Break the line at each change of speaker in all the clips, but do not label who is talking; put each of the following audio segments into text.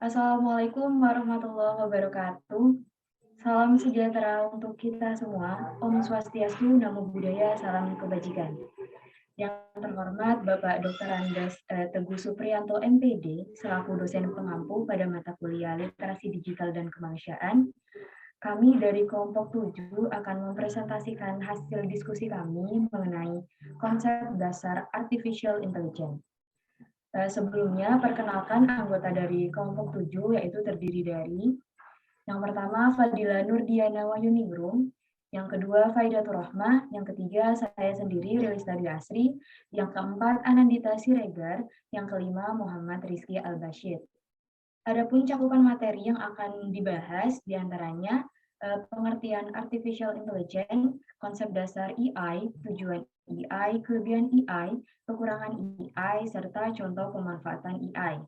Assalamualaikum warahmatullahi wabarakatuh. Salam sejahtera untuk kita semua. Om Swastiastu, Namo Buddhaya, Salam Kebajikan. Yang terhormat Bapak Dr. Andes Teguh Supriyanto MPD, selaku dosen pengampu pada mata kuliah Literasi Digital dan Kemanusiaan, kami dari kelompok 7 akan mempresentasikan hasil diskusi kami mengenai konsep dasar Artificial Intelligence. Sebelumnya, perkenalkan anggota dari kelompok 7, yaitu terdiri dari yang pertama Fadila Nurdiana Wayuningrum, yang kedua Faidatur Rahmah, yang ketiga saya sendiri Rilis Tadi Asri, yang keempat Anandita Siregar, yang kelima Muhammad Rizky Al-Bashir. Adapun cakupan materi yang akan dibahas diantaranya pengertian artificial intelligence, konsep dasar AI, tujuan AI, kelebihan AI, kekurangan AI, serta contoh pemanfaatan AI.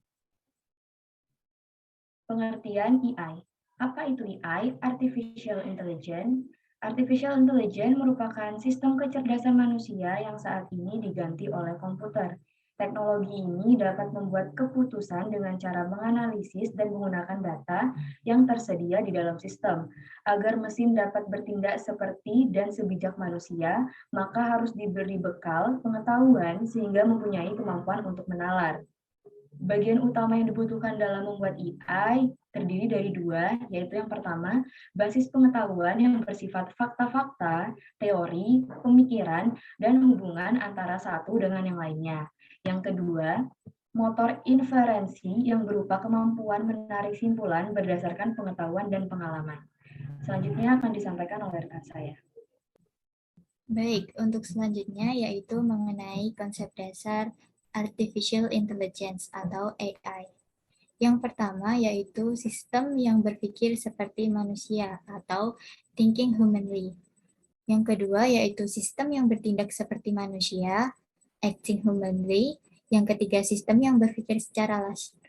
Pengertian AI. Apa itu AI? Artificial Intelligence. Artificial Intelligence merupakan sistem kecerdasan manusia yang saat ini diganti oleh komputer. Teknologi ini dapat membuat keputusan dengan cara menganalisis dan menggunakan data yang tersedia di dalam sistem. Agar mesin dapat bertindak seperti dan sebijak manusia, maka harus diberi bekal pengetahuan sehingga mempunyai kemampuan untuk menalar. Bagian utama yang dibutuhkan dalam membuat AI terdiri dari dua, yaitu yang pertama, basis pengetahuan yang bersifat fakta-fakta, teori, pemikiran, dan hubungan antara satu dengan yang lainnya. Yang kedua, motor inferensi yang berupa kemampuan menarik simpulan berdasarkan pengetahuan dan pengalaman. Selanjutnya akan disampaikan oleh rekan saya.
Baik, untuk selanjutnya yaitu mengenai konsep dasar Artificial Intelligence atau AI. Yang pertama yaitu sistem yang berpikir seperti manusia atau thinking humanly. Yang kedua yaitu sistem yang bertindak seperti manusia, acting humanly. Yang ketiga sistem yang berpikir secara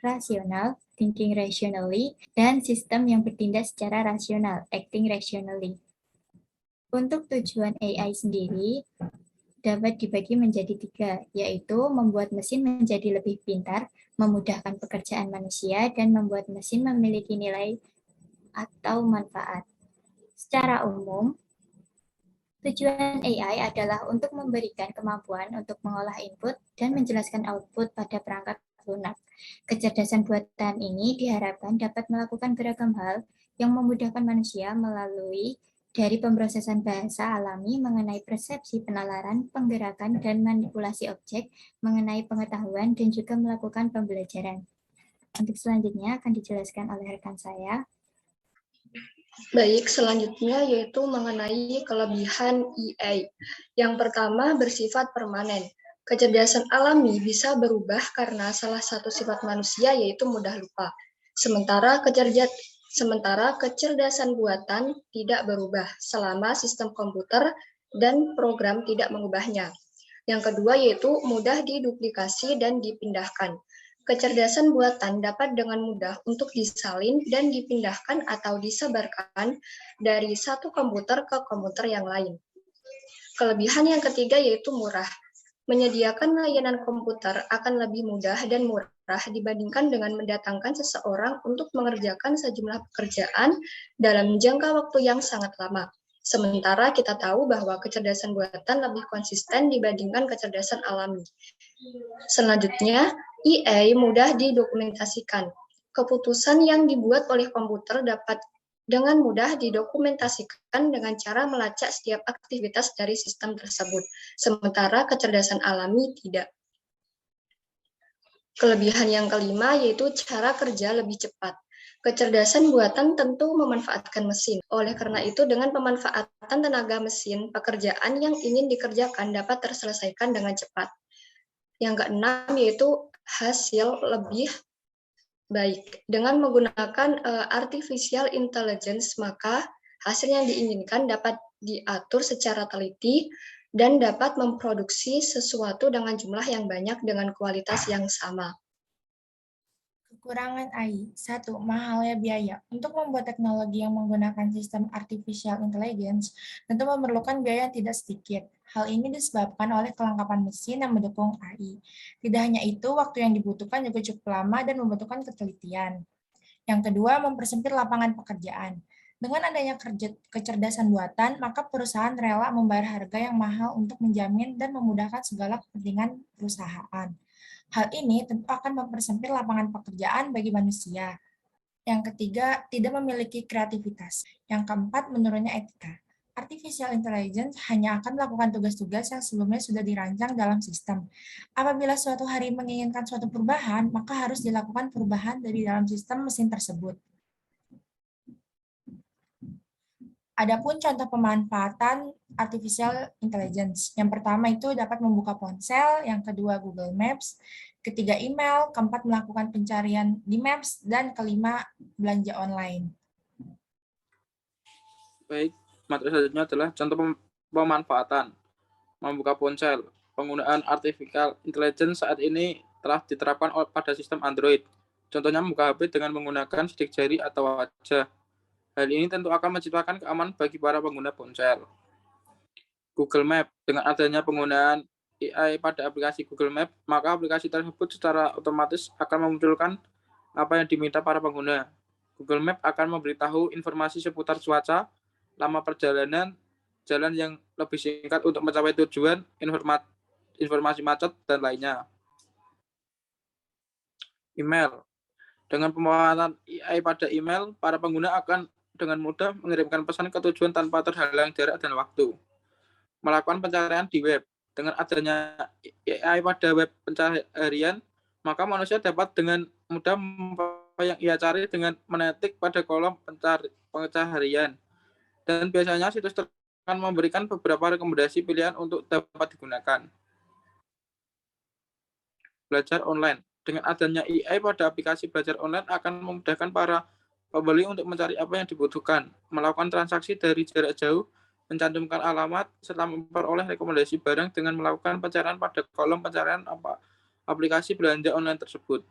rasional, thinking rationally, dan sistem yang bertindak secara rasional, acting rationally. Untuk tujuan AI sendiri dapat dibagi menjadi tiga, yaitu membuat mesin menjadi lebih pintar, memudahkan pekerjaan manusia, dan membuat mesin memiliki nilai atau manfaat. Secara umum, tujuan AI adalah untuk memberikan kemampuan untuk mengolah input dan menjelaskan output pada perangkat lunak. Kecerdasan buatan ini diharapkan dapat melakukan beragam hal yang memudahkan manusia melalui dari pemrosesan bahasa alami mengenai persepsi penalaran, penggerakan, dan manipulasi objek mengenai pengetahuan dan juga melakukan pembelajaran. Untuk selanjutnya akan dijelaskan oleh rekan saya.
Baik, selanjutnya yaitu mengenai kelebihan AI. Yang pertama bersifat permanen. Kecerdasan alami bisa berubah karena salah satu sifat manusia yaitu mudah lupa. Sementara kecerdasan buatan tidak berubah selama sistem komputer dan program tidak mengubahnya. Yang kedua yaitu mudah diduplikasi dan dipindahkan. Kecerdasan buatan dapat dengan mudah untuk disalin dan dipindahkan atau disebarkan dari satu komputer ke komputer yang lain. Kelebihan yang ketiga yaitu murah. Menyediakan layanan komputer akan lebih mudah dan murah dibandingkan dengan mendatangkan seseorang untuk mengerjakan sejumlah pekerjaan dalam jangka waktu yang sangat lama. Sementara kita tahu bahwa kecerdasan buatan lebih konsisten dibandingkan kecerdasan alami. Selanjutnya, AI mudah didokumentasikan. Keputusan yang dibuat oleh komputer dapat dengan mudah didokumentasikan dengan cara melacak setiap aktivitas dari sistem tersebut, sementara kecerdasan alami tidak. Kelebihan yang kelima yaitu cara kerja lebih cepat. Kecerdasan buatan tentu memanfaatkan mesin. Oleh karena itu, dengan pemanfaatan tenaga mesin, pekerjaan yang ingin dikerjakan dapat terselesaikan dengan cepat. Yang keenam yaitu hasil lebih baik. Dengan menggunakan artificial intelligence, maka hasil yang diinginkan dapat diatur secara teliti dan dapat memproduksi sesuatu dengan jumlah yang banyak dengan kualitas yang sama.
Kekurangan AI. 1. Mahalnya biaya. Untuk membuat teknologi yang menggunakan sistem artificial intelligence, tentu memerlukan biaya yang tidak sedikit. Hal ini disebabkan oleh kelengkapan mesin yang mendukung AI. Tidak hanya itu, waktu yang dibutuhkan juga cukup lama dan membutuhkan ketelitian. Yang kedua, mempersempit lapangan pekerjaan. Dengan adanya kecerdasan buatan, maka perusahaan rela membayar harga yang mahal untuk menjamin dan memudahkan segala kepentingan perusahaan. Hal ini tentu akan mempersempit lapangan pekerjaan bagi manusia. Yang ketiga, tidak memiliki kreativitas. Yang keempat, menurunnya etika. Artificial intelligence hanya akan melakukan tugas-tugas yang sebelumnya sudah dirancang dalam sistem. Apabila suatu hari menginginkan suatu perubahan, maka harus dilakukan perubahan dari dalam sistem mesin tersebut. Adapun contoh pemanfaatan artificial intelligence. Yang pertama itu dapat membuka ponsel, yang kedua Google Maps, ketiga email, keempat melakukan pencarian di Maps, dan kelima belanja online.
Baik, materi selanjutnya adalah contoh pemanfaatan membuka ponsel. Penggunaan artificial intelligence saat ini telah diterapkan pada sistem Android. Contohnya membuka HP dengan menggunakan sidik jari atau wajah. Hal ini tentu akan menciptakan keamanan bagi para pengguna ponsel. Google Map, dengan adanya penggunaan AI pada aplikasi Google Map, maka aplikasi tersebut secara otomatis akan memunculkan apa yang diminta para pengguna. Google Map akan memberitahu informasi seputar cuaca, lama perjalanan, jalan yang lebih singkat untuk mencapai tujuan, informasi macet, dan lainnya. Email. Dengan pemanfaatan AI pada email, para pengguna akan dengan mudah mengirimkan pesan ke tujuan tanpa terhalang jarak dan waktu. Melakukan pencarian di web. Dengan adanya AI pada web pencarian, maka manusia dapat dengan mudah apa yang ia cari dengan menetik pada kolom pencarian. Dan biasanya situs akan memberikan beberapa rekomendasi pilihan untuk dapat digunakan. Belajar online. Dengan adanya AI pada aplikasi belajar online akan memudahkan para pembeli untuk mencari apa yang dibutuhkan, melakukan transaksi dari jarak jauh, mencantumkan alamat, serta memperoleh rekomendasi barang dengan melakukan pencarian pada kolom pencarian aplikasi belanja online tersebut.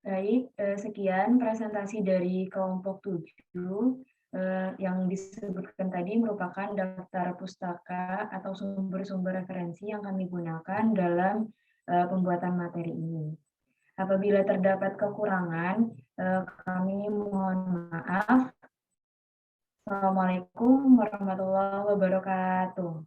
Baik, sekian presentasi dari kelompok 7. Yang disebutkan tadi merupakan daftar pustaka atau sumber-sumber referensi yang kami gunakan dalam pembuatan materi ini. Apabila terdapat kekurangan, kami mohon maaf. Assalamualaikum warahmatullahi wabarakatuh.